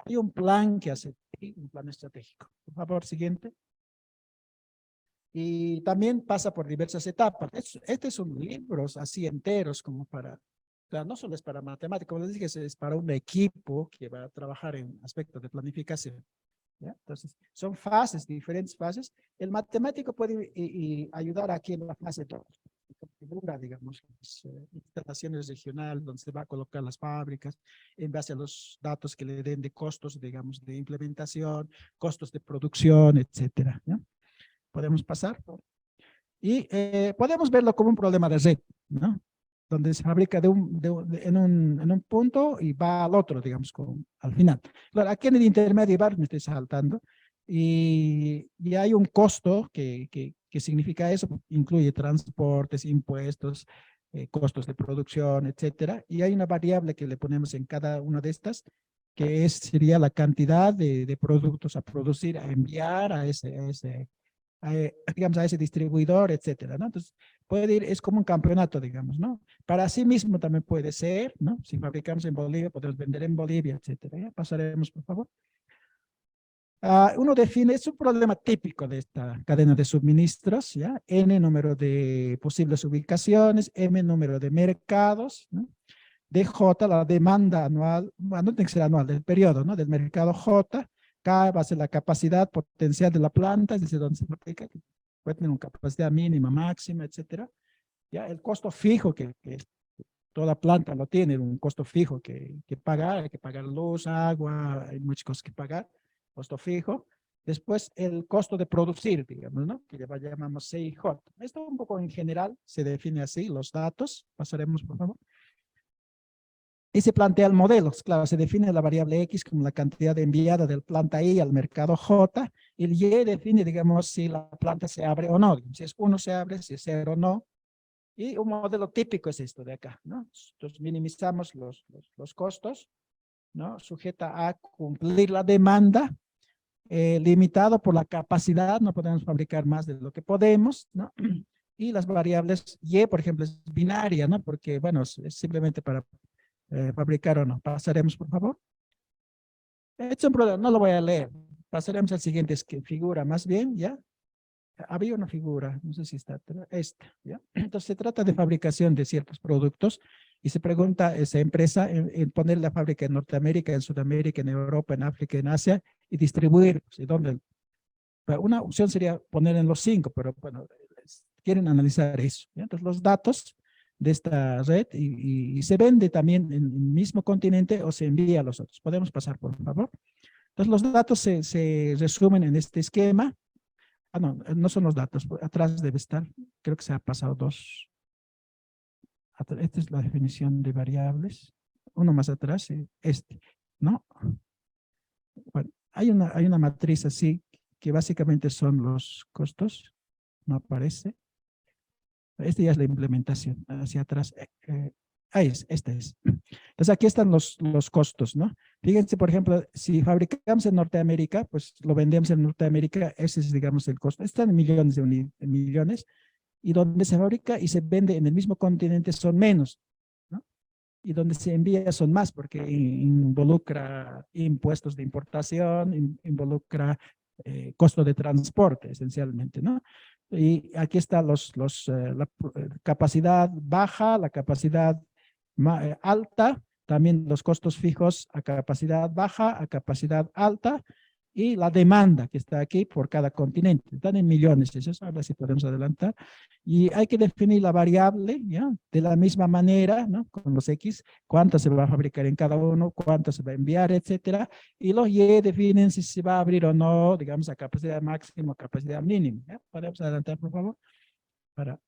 Speaker 2: Hay un plan que hacer, un plan estratégico. Por favor, siguiente. Y también pasa por diversas etapas. Este son libros así enteros como para, o sea, no solo es para matemáticas, como les dije, es para un equipo que va a trabajar en aspectos de planificación. ¿Ya? Entonces, son fases, diferentes fases. El matemático puede ayudar aquí en la fase 2, configura, digamos, las instalaciones regionales donde se va a colocar las fábricas en base a los datos que le den de costos, digamos, de implementación, costos de producción, etcétera. ¿Ya? Podemos pasar. Y podemos verlo como un problema de red, ¿no? Donde se fabrica en un punto y va al otro, digamos, al final. Claro, aquí en el intermedio me estoy saltando, y hay un costo que significa eso, incluye transportes, impuestos, costos de producción, etcétera, y hay una variable que le ponemos en cada una de estas, que sería la cantidad de productos a producir, a enviar digamos, a ese distribuidor, etcétera, ¿no? Entonces, puede ir, es como un campeonato, digamos, ¿no? Para sí mismo también puede ser, ¿no? Si fabricamos en Bolivia, podemos vender en Bolivia, etcétera. ¿Ya? Pasaremos, por favor. Uno define, es un problema típico de esta cadena de suministros, ¿ya? N número de posibles ubicaciones, M número de mercados, ¿no? DJ, la demanda anual, bueno, no tiene que ser anual, del periodo, ¿no? Del mercado J. K va a ser la capacidad potencial de la planta, es decir, donde se fabrica, que puede tener una capacidad mínima, máxima, etcétera. Ya, el costo fijo que toda planta lo tiene, un costo fijo que pagar, hay que pagar luz, agua, hay muchas cosas que pagar, costo fijo. Después, el costo de producir, digamos, ¿no? Que llamamos CIJ. Esto un poco en general se define así, los datos. Pasaremos, por favor. Y se plantea el modelo. Claro, se define la variable X como la cantidad enviada del planta Y al mercado J. Y el Y define, digamos, si la planta se abre o no. Si es 1 se abre, si es 0 no. Y un modelo típico es esto de acá, ¿no? Entonces minimizamos los costos, ¿no? Sujeta a cumplir la demanda, limitado por la capacidad, no podemos fabricar más de lo que podemos, ¿no? Y las variables Y, por ejemplo, es binaria, ¿no? Porque, bueno, es simplemente para fabricar o no. Pasaremos, por favor. Es un problema, no lo voy a leer. Pasaremos al siguiente, es que figura más bien, ¿ya? Había una figura, no sé si está, esta, ¿ya? Entonces se trata de fabricación de ciertos productos y se pregunta a esa empresa en poner la fábrica en Norteamérica, en Sudamérica, en Europa, en África, en Asia y distribuir, ¿sí? ¿Dónde? Una opción sería poner en los 5, pero bueno, quieren analizar eso, ¿ya? Entonces los datos de esta red y se vende también en el mismo continente o se envía a los otros. Podemos pasar, por favor. Entonces los datos se resumen en este esquema. No, no son los datos, atrás debe estar, creo que se ha pasado dos. Esta es la definición de variables. Uno más atrás, ¿no? hay una matriz así, que básicamente son los costos, no aparece. Este ya es la implementación, hacia atrás. Ahí es, este es. Entonces aquí están los costos, ¿no? Fíjense, por ejemplo, si fabricamos en Norteamérica, pues lo vendemos en Norteamérica, ese es, digamos, el costo. Están en millones en millones, y donde se fabrica y se vende en el mismo continente son menos, ¿no? Y donde se envía son más, porque involucra impuestos de importación, involucra costo de transporte, esencialmente, ¿no? Y aquí está la capacidad baja, la capacidad alta, también los costos fijos a capacidad baja, a capacidad alta, y la demanda que está aquí por cada continente. Están en millones, esos, ahora sí podemos adelantar. Y hay que definir la variable, ¿ya? De la misma manera, ¿no? Con los X, cuánto se va a fabricar en cada uno, cuánto se va a enviar, etcétera. Y los Y definen si se va a abrir o no, digamos, a capacidad máxima o capacidad mínima. ¿Ya? Podemos adelantar, por favor. Para,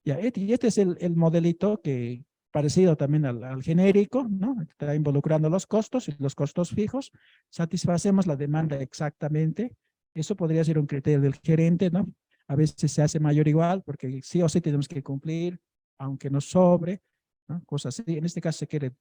Speaker 2: ya, y este es el modelito que parecido también al genérico, ¿no? Está involucrando los costos y los costos fijos. Satisfacemos la demanda exactamente. Eso podría ser un criterio del gerente, ¿no? A veces se hace mayor igual porque sí o sí tenemos que cumplir, aunque nos sobre, ¿no? Cosas así. En este caso se quiere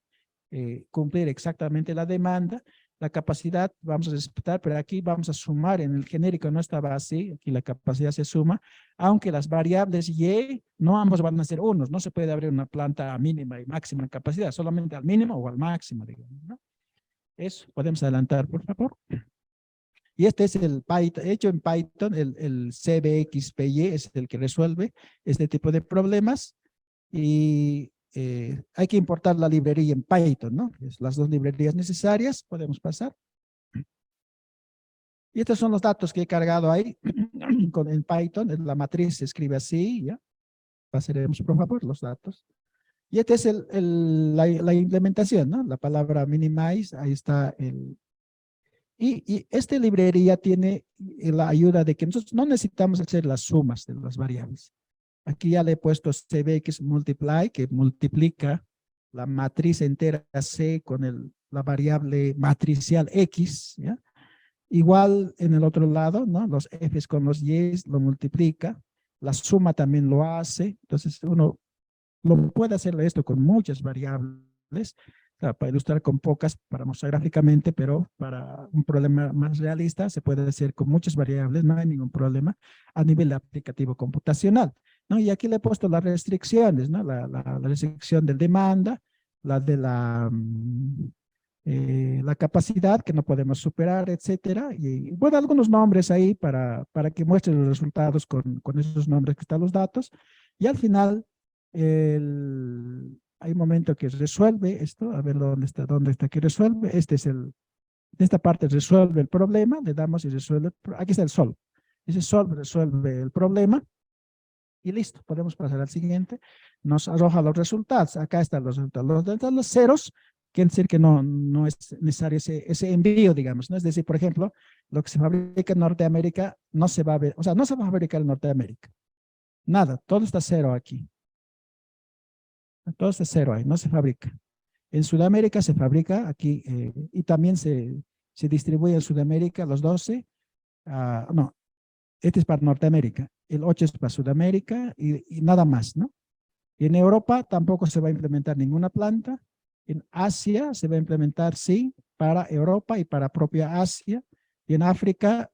Speaker 2: cumplir exactamente la demanda. La capacidad vamos a respetar, pero aquí vamos a sumar, en el genérico no estaba así, aquí la capacidad se suma, aunque las variables Y no ambos van a ser unos, no se puede abrir una planta a mínima y máxima en capacidad, solamente al mínimo o al máximo, digamos, ¿no? Eso, podemos adelantar, por favor. Y este es el Python, hecho en Python, el CBXPY es el que resuelve este tipo de problemas, y hay que importar la librería en Python, ¿no? Es las dos librerías necesarias, podemos pasar. Y estos son los datos que he cargado ahí en Python. La matriz se escribe así, ¿ya? Pasaremos, por favor, los datos. Y este es la implementación, ¿no? La palabra minimize, ahí está y esta librería tiene la ayuda de que nosotros no necesitamos hacer las sumas de las variables. Aquí ya le he puesto CBX multiply, que multiplica la matriz entera C con la variable matricial X, ¿ya? Igual en el otro lado, ¿no? Los F's con los Y's lo multiplica, la suma también lo hace, entonces uno lo puede hacer esto con muchas variables, para ilustrar con pocas, para mostrar gráficamente, pero para un problema más realista se puede hacer con muchas variables, no hay ningún problema a nivel aplicativo computacional, ¿no? Y aquí le he puesto las restricciones, ¿no? La restricción de demanda, la de la capacidad que no podemos superar, etcétera. Y bueno, algunos nombres ahí para que muestren los resultados con esos nombres que están los datos. Y al final, hay un momento que resuelve esto, a ver dónde está que resuelve. En esta parte resuelve el problema, le damos y resuelve, aquí está el solve. Ese solve resuelve el problema y listo, podemos pasar al siguiente. Nos arroja los resultados, acá están los resultados, los ceros, quiere decir que no es necesario ese envío, digamos, ¿no? Es decir, por ejemplo, lo que se fabrica en Norteamérica no se va a ver, o sea, no se va a fabricar en Norteamérica. Nada, todo está cero aquí. Todo está cero ahí, no se fabrica. En Sudamérica se fabrica aquí y también se distribuye en Sudamérica los 12. No, este es para Norteamérica. El 8 es para Sudamérica y nada más, ¿no? Y en Europa tampoco se va a implementar ninguna planta. En Asia se va a implementar, sí, para Europa y para propia Asia. Y en África,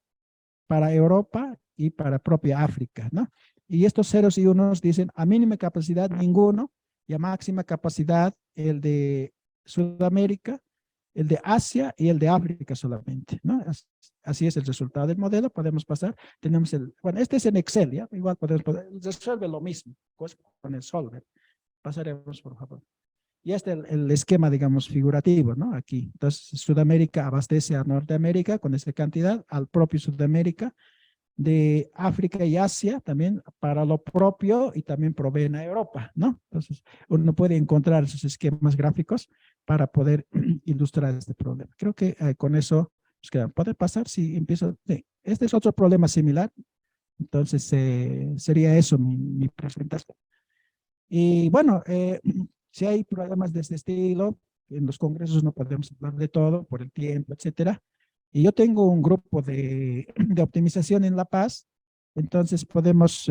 Speaker 2: para Europa y para propia África, ¿no? Y estos ceros y unos dicen a mínima capacidad ninguno y a máxima capacidad el de Sudamérica, el de Asia y el de África solamente, ¿no? Así es el resultado del modelo. Podemos pasar. Tenemos bueno, este es en Excel, ¿ya? Igual podemos pasar. Resuelve lo mismo con el solver. Pasaremos, por favor. Y este es el esquema, digamos, figurativo, ¿no? Aquí. Entonces, Sudamérica abastece a Norteamérica con esta cantidad, al propio Sudamérica, de África y Asia también para lo propio y también proveen a Europa, ¿no? Entonces, uno puede encontrar esos esquemas gráficos para poder ilustrar este problema. Creo que con eso nos queda. ¿Puede pasar si empiezo? Sí. Este es otro problema similar. Entonces, sería eso mi presentación. Y bueno, si hay problemas de este estilo, en los congresos no podemos hablar de todo por el tiempo, etcétera. Y yo tengo un grupo de optimización en La Paz, entonces podemos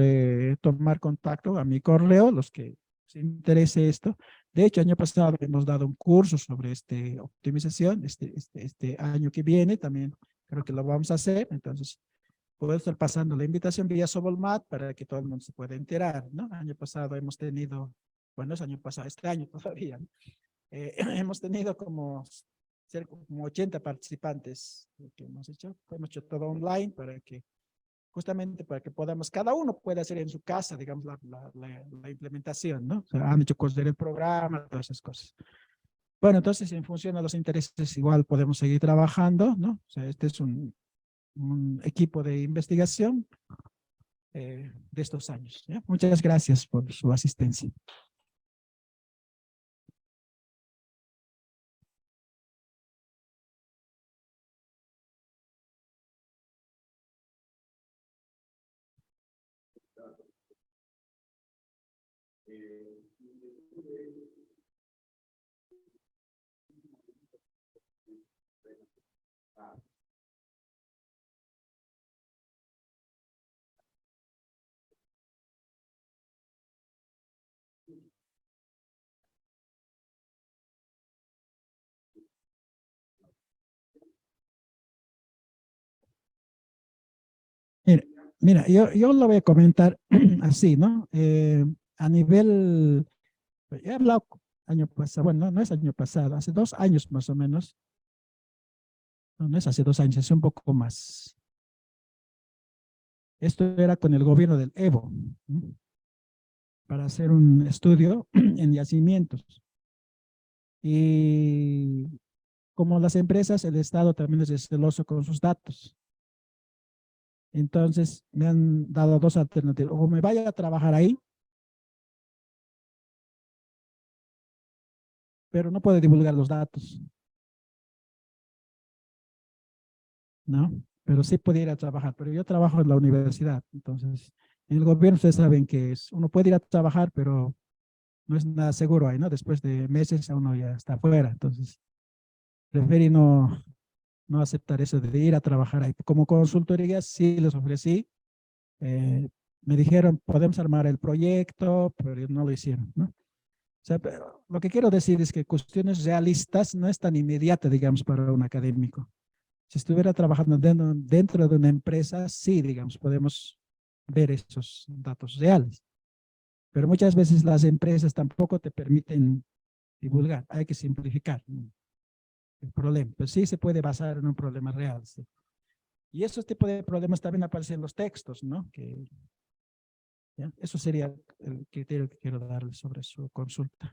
Speaker 2: tomar contacto a mi correo, los que les interese esto. De hecho, año pasado hemos dado un curso sobre optimización, este año que viene también creo que lo vamos a hacer, entonces puedo estar pasando la invitación vía Sobolmat para que todo el mundo se pueda enterar, ¿no? Año pasado hemos tenido, bueno, es año pasado, este año todavía, ¿no? Hemos tenido como cerca como 80 participantes que hemos hecho todo online para que justamente para que podamos, cada uno pueda hacer en su casa, digamos, la implementación, ¿no? O sea, han hecho cosas del programa, todas esas cosas. Bueno, entonces en función a los intereses igual podemos seguir trabajando, ¿no? O sea, este es un equipo de investigación de estos años, ¿ya? Muchas gracias por su asistencia. Mira, mira, yo lo voy a comentar así, ¿no? A nivel, he hablado año pasado, bueno, no es año pasado, hace 2 años más o menos, no, no es hace 2 años, es un poco más. Esto era con el gobierno del Evo, ¿no? Para hacer un estudio en yacimientos. Y como las empresas, el Estado también es celoso con sus datos. Entonces me han dado dos alternativas. O me vaya a trabajar ahí, pero no puedo divulgar los datos, ¿no? Pero sí puedo ir a trabajar, pero yo trabajo en la universidad. Entonces, en el gobierno ustedes saben que uno puede ir a trabajar, pero no es nada seguro ahí, ¿no? Después de meses a uno ya está afuera. Entonces, preferí no aceptar eso de ir a trabajar ahí. Como consultoría sí les ofrecí. Me dijeron, podemos armar el proyecto, pero no lo hicieron, ¿no? O sea, pero lo que quiero decir es que cuestiones realistas no es tan inmediata, digamos, para un académico. Si estuviera trabajando dentro de una empresa, sí, digamos, podemos ver esos datos reales. Pero muchas veces las empresas tampoco te permiten divulgar. Hay que simplificar, ¿no? El problema. Pues sí se puede basar en un problema real. Sí. Y esos tipos de problemas también aparecen en los textos, ¿no? ¿Ya? Eso sería el criterio que quiero darle sobre su consulta.